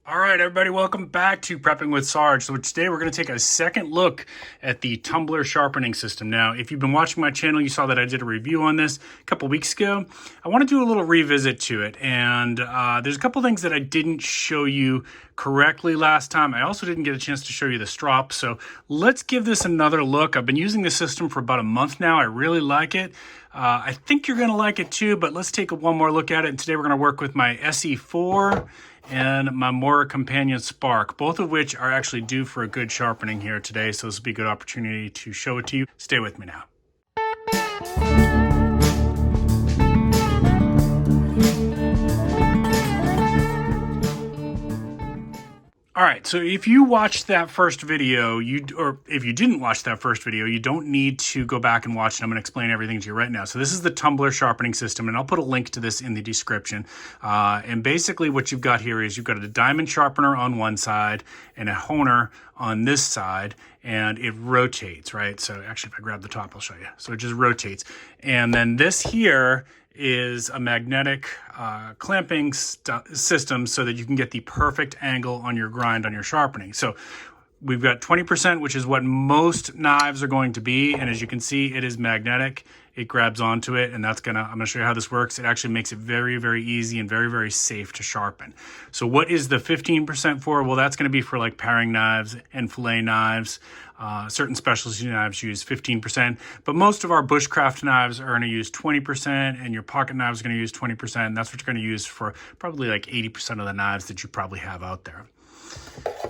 All right, everybody, welcome back to Prepping with Sarge. So today we're going to take a second look at the Tumbler Sharpening System. Now, if you've been watching my channel, you saw that I did a review on this a couple weeks ago. I want to do a little revisit to it, and there's a couple things that I didn't show you correctly last time. I also didn't get a chance to show you the strop, so let's give this another look. I've been using this system for about a month now. I really like it. I think you're going to like it too, but let's take one more look at it. And today we're going to work with my SE4 and my Mora Companion Spark, both of which are actually due for a good sharpening here today. So this will be a good opportunity to show it to you. Stay with me now. All right, so if you watched that first video, or if you didn't watch that first video, you don't need to go back and watch it. I'm going to explain everything to you right now. So this is the Tumbler Sharpening System, and I'll put a link to this in the description. And basically what you've got here is you've got a diamond sharpener on one side and a honer on this side, and it rotates, right? So actually, if I grab the top, I'll show you. So it just rotates. And then this here is a magnetic clamping system so that you can get the perfect angle on your grind on your sharpening. So we've got 20%, which is what most knives are going to be. And as you can see, it is magnetic. It grabs onto it, and I'm gonna show you how this works. It actually makes it very, very easy and very, very safe to sharpen. So what is the 15% for? Well, that's gonna be for like paring knives and fillet knives. Certain specialty knives use 15%, but most of our bushcraft knives are gonna use 20%, and your pocket knives are gonna use 20%. And that's what you're gonna use for probably like 80% of the knives that you probably have out there.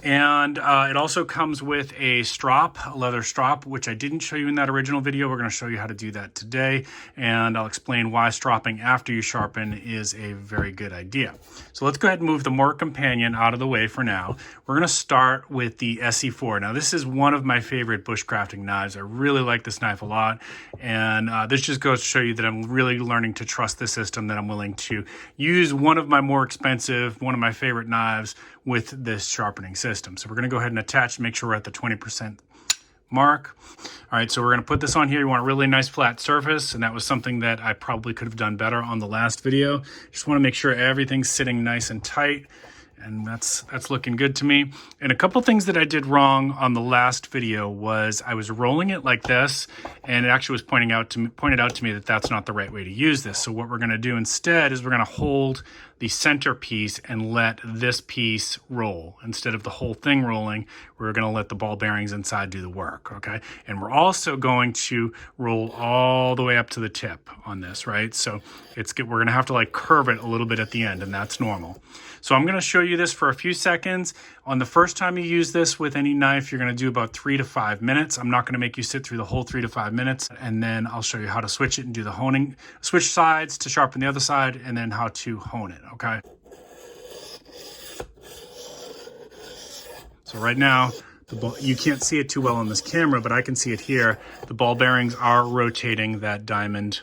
And it also comes with a strop, a leather strop, which I didn't show you in that original video. We're going to show you how to do that today, and I'll explain why stropping after you sharpen is a very good idea. So let's go ahead and move the Mora Companion out of the way for now. We're going to start with the SE4. Now, this is one of my favorite bushcrafting knives. I really like this knife a lot, and this just goes to show you that I'm really learning to trust the system, that I'm willing to use one of my more expensive, one of my favorite knives with this sharpening system. So we're going to go ahead and attach, make sure we're at the 20% mark. All right, so we're going to put this on here. You want a really nice flat surface, and that was something that I probably could have done better on the last video. Just want to make sure everything's sitting nice and tight, and that's looking good to me. And a couple things that I did wrong on the last video was I was rolling it like this, and it actually was pointed out to me that that's not the right way to use this. So what we're going to do instead is we're going to hold the center piece and let this piece roll. Instead of the whole thing rolling, we're going to let the ball bearings inside do the work, okay? And we're also going to roll all the way up to the tip on this, right? So we're going to have to like curve it a little bit at the end, and that's normal. So I'm going to show you this for a few seconds. On the first time you use this with any knife, you're going to do about 3 to 5 minutes. I'm not going to make you sit through the whole 3 to 5 minutes, and then I'll show you how to switch it and do the honing, switch sides to sharpen the other side, and then how to hone it, okay? So right now, you can't see it too well on this camera, but I can see it here. The ball bearings are rotating that diamond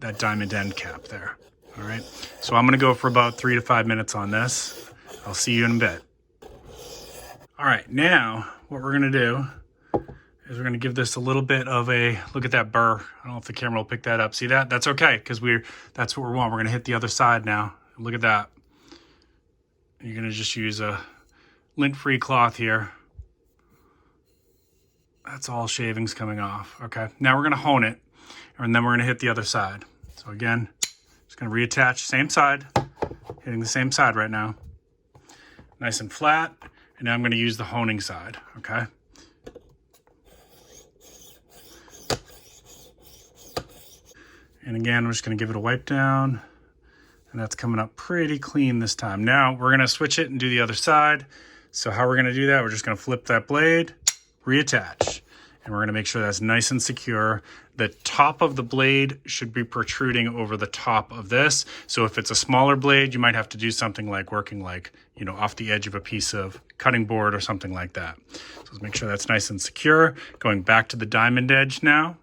end cap there. All right, so I'm gonna go for about 3 to 5 minutes on this. I'll see you in a bit. All right, now what we're gonna do is we're gonna give this a little bit of a, look at that burr. I don't know if the camera will pick that up. See that? That's okay, because that's what we want. We're gonna hit the other side now. Look at that. You're gonna just use a lint-free cloth here. That's all shavings coming off, okay? Now we're gonna hone it, and then we're gonna hit the other side. So again, just gonna reattach, same side, hitting the same side right now. Nice and flat, and now I'm gonna use the honing side, okay? And again, we're just gonna give it a wipe down, and that's coming up pretty clean this time. Now we're gonna switch it and do the other side. So how we're gonna do that, we're just gonna flip that blade, reattach, and we're gonna make sure that's nice and secure. The top of the blade should be protruding over the top of this. So if it's a smaller blade, you might have to do something like working like, you know, off the edge of a piece of cutting board or something like that. So let's make sure that's nice and secure. Going back to the diamond edge now.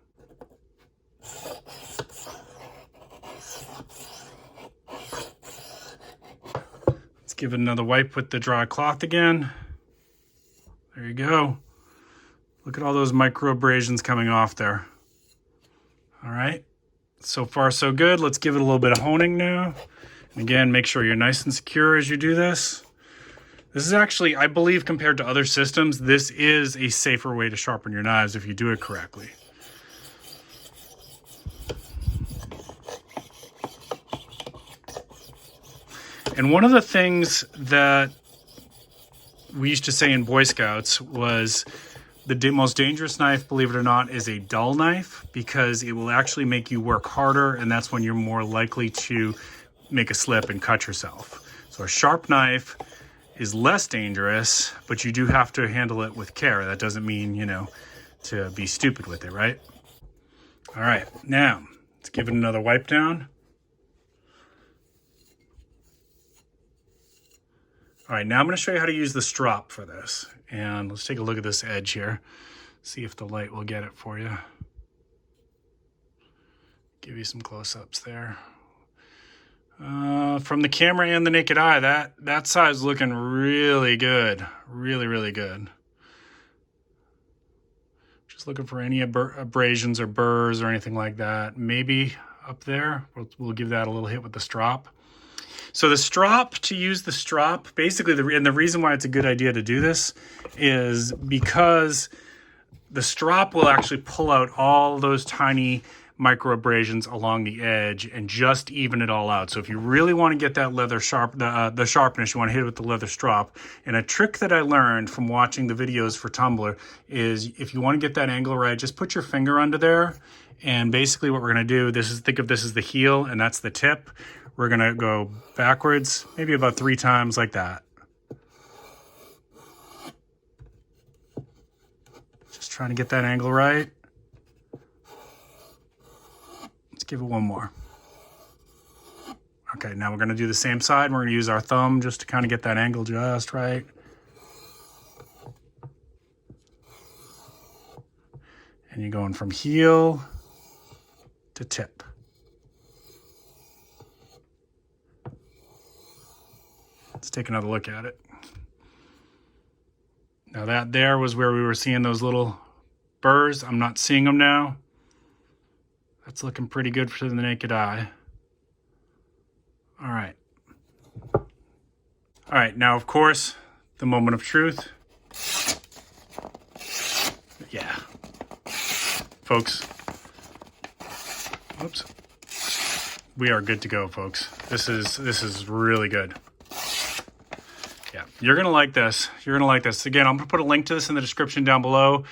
Let's give it another wipe with the dry cloth again. There you go. Look at all those micro abrasions coming off there. All right, so far so good. Let's give it a little bit of honing now. And again, make sure you're nice and secure as you do this. This is actually, I believe, compared to other systems, this is a safer way to sharpen your knives if you do it correctly. And one of the things that we used to say in Boy Scouts was the most dangerous knife, believe it or not, is a dull knife, because it will actually make you work harder, and that's when you're more likely to make a slip and cut yourself. So a sharp knife is less dangerous, but you do have to handle it with care. That doesn't mean, you know, to be stupid with it, right? All right, now let's give it another wipe down. All right, now I'm going to show you how to use the strop for this. And let's take a look at this edge here. See if the light will get it for you. Give you some close-ups there. From the camera and the naked eye, that side's looking really good. Really, really good. Just looking for any abrasions or burrs or anything like that. Maybe up there. We'll give that a little hit with the strop. So the strop, to use the strop, basically, and the reason why it's a good idea to do this is because the strop will actually pull out all those tiny micro abrasions along the edge and just even it all out. So if you really want to get that leather the sharpness, you want to hit it with the leather strop. And a trick that I learned from watching the videos for Tumbler is if you want to get that angle right, just put your finger under there. And basically what we're going to do, think of this as the heel and that's the tip. We're going to go backwards, maybe about 3 times like that. Just trying to get that angle right. Let's give it one more. Okay, now we're going to do the same side. We're going to use our thumb just to kind of get that angle just right. And you're going from heel to tip. Let's take another look at it. Now that there was where we were seeing those little burrs. I'm not seeing them now. That's looking pretty good for the naked eye. All right. All right, now of course, the moment of truth. Yeah. Folks. Oops. We are good to go, folks. This is really good. Yeah, you're going to like this. You're going to like this. Again, I'm going to put a link to this in the description down below.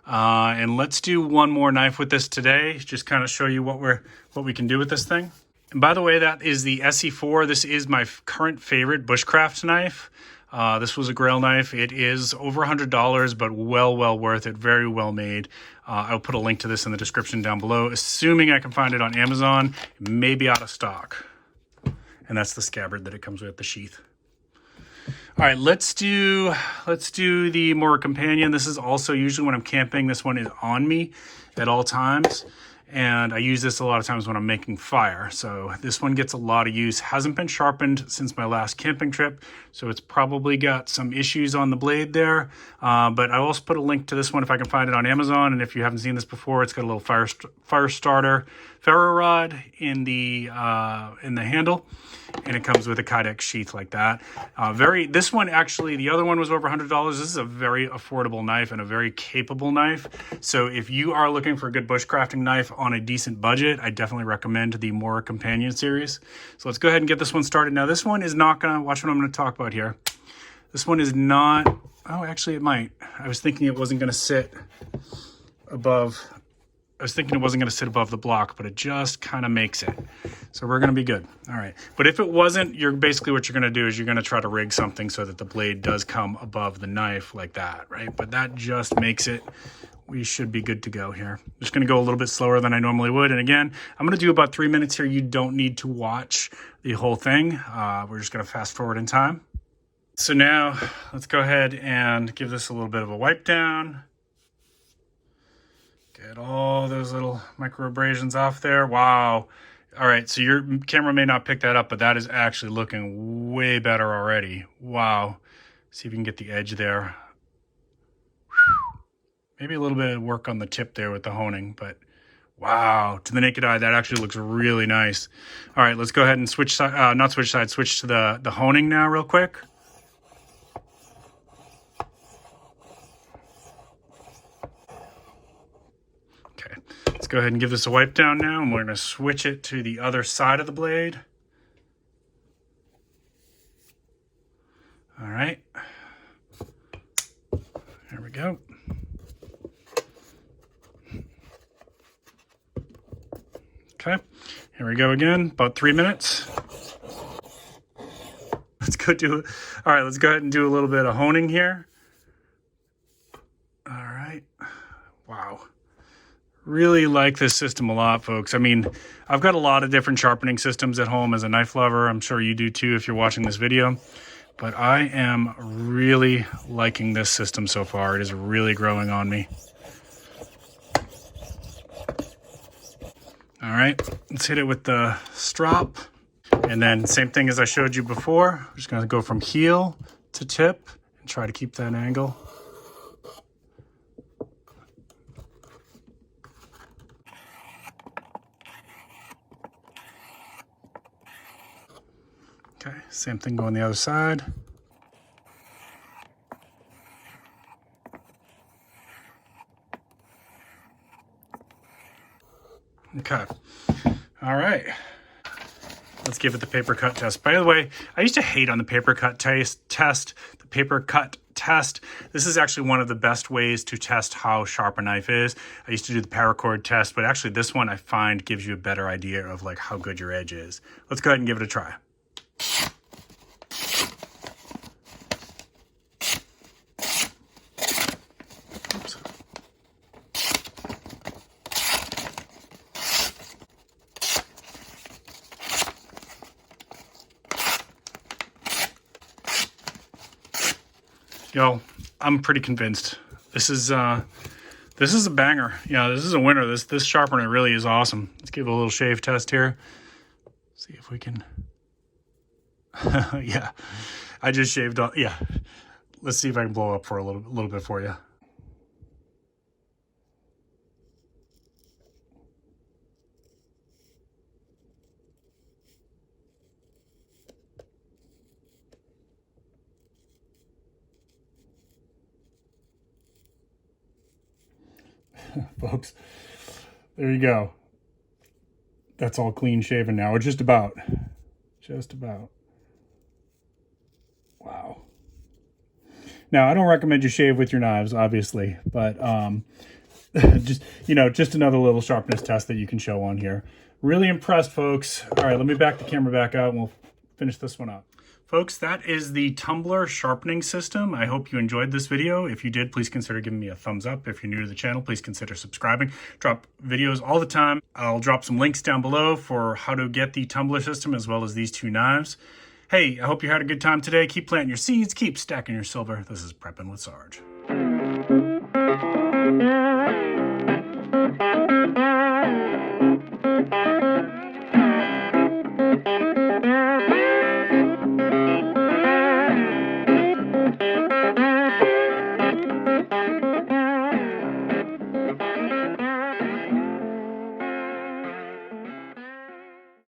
And let's do one more knife with this today. Just kind of show you what we can do with this thing. And by the way, that is the SE4. This is my current favorite bushcraft knife. This was a Grail knife. It is over $100, but well worth it. Very well made. I'll put a link to this in the description down below. Assuming I can find it on Amazon, it may be out of stock. And that's the scabbard that it comes with, the sheath. All right, let's do the Mora Companion. This is also usually when I'm camping. This one is on me at all times. And I use this a lot of times when I'm making fire. So this one gets a lot of use. Hasn't been sharpened since my last camping trip. So it's probably got some issues on the blade there. But I also put a link to this one if I can find it on Amazon. And if you haven't seen this before, it's got a little fire starter ferro rod in the handle. And it comes with a Kydex sheath like that. This one actually, the other one was over $100. This is a very affordable knife and a very capable knife. So if you are looking for a good bushcrafting knife on a decent budget, I definitely recommend the Mora Companion series. So let's go ahead and get this one started. Now this one is not gonna, watch what I'm gonna talk about here. This one is not, oh, actually it might. I was thinking it wasn't gonna sit above the block, but it just kind of makes it. So we're going to be good. All right. But if it wasn't, basically what you're going to do is you're going to try to rig something so that the blade does come above the knife like that, right? But that just makes it, we should be good to go here. I'm just going to go a little bit slower than I normally would. And again, I'm going to do about 3 minutes here. You don't need to watch the whole thing. We're just going to fast forward in time. So now let's go ahead and give this a little bit of a wipe down. Get all those little micro abrasions off there. Wow. All right, so your camera may not pick that up, but that is actually looking way better already. Wow. See if you can get the edge there. Whew. Maybe a little bit of work on the tip there with the honing, but wow. To the naked eye, that actually looks really nice. All right, let's go ahead and switch to the honing now real quick. let's go ahead and give this a wipe down now, and we're going to switch it to the other side of the blade. All right. There we go. Okay, here we go again, about 3 minutes. Let's go do, all right, let's go ahead and do a little bit of honing here. All right, wow. Really like this system a lot, folks. I mean, I've got a lot of different sharpening systems at home as a knife lover. I'm sure you do too if you're watching this video. But I am really liking this system so far. It is really growing on me. All right, let's hit it with the strop. And then same thing as I showed you before. I'm just gonna go from heel to tip and try to keep that angle. Okay, same thing going the other side. Okay, all right. Let's give it the paper cut test. By the way, I used to hate on the paper cut test. The paper cut test. This is actually one of the best ways to test how sharp a knife is. I used to do the paracord test, but actually this one I find gives you a better idea of like how good your edge is. Let's go ahead and give it a try. Oops. Yo, I'm pretty convinced. This is a banger. Yeah, this is a winner. This sharpener really is awesome. Let's give it a little shave test here. See if we can. Yeah, I just shaved off. Yeah, let's see if I can blow up for a little bit for you. Folks, there you go. That's all clean shaven now, or just about. Wow. Now, I don't recommend you shave with your knives, obviously, but just another little sharpness test that you can show on here. Really impressed, folks. All right, let me back the camera back out and we'll finish this one up. Folks, that is the Tumbler Sharpening System. I hope you enjoyed this video. If you did, please consider giving me a thumbs up. If you're new to the channel, please consider subscribing. Drop videos all the time. I'll drop some links down below for how to get the Tumbler system as well as these two knives. Hey, I hope you had a good time today. Keep planting your seeds, keep stacking your silver. This is Prepping with Sarge.